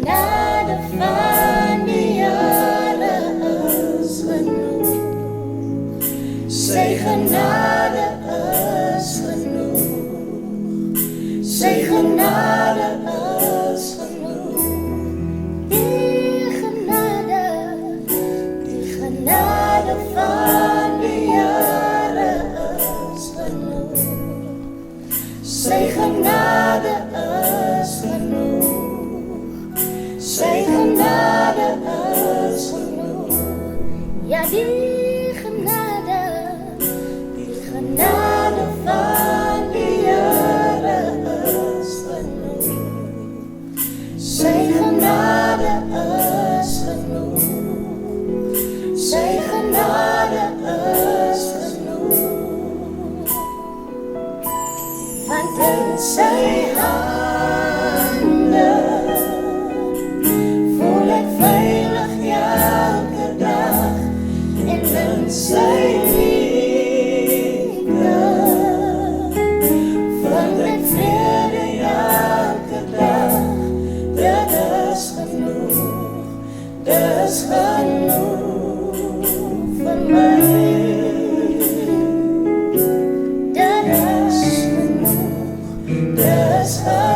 genade van die Here is genoeg. Sy genade is genoeg. Sy genade is genoeg. Die genade van die Here is genoeg. Sy genade is genoeg. Sy genade is genoeg. Ja, die genade van die Here is genoeg. Sy genade is genoeg. Sy genade is genoeg. Want in sy hande voel ek veilig elke dag, en in sy liefde vind ek vrede elke dag. Dit is genoeg vir my. Dit is genoeg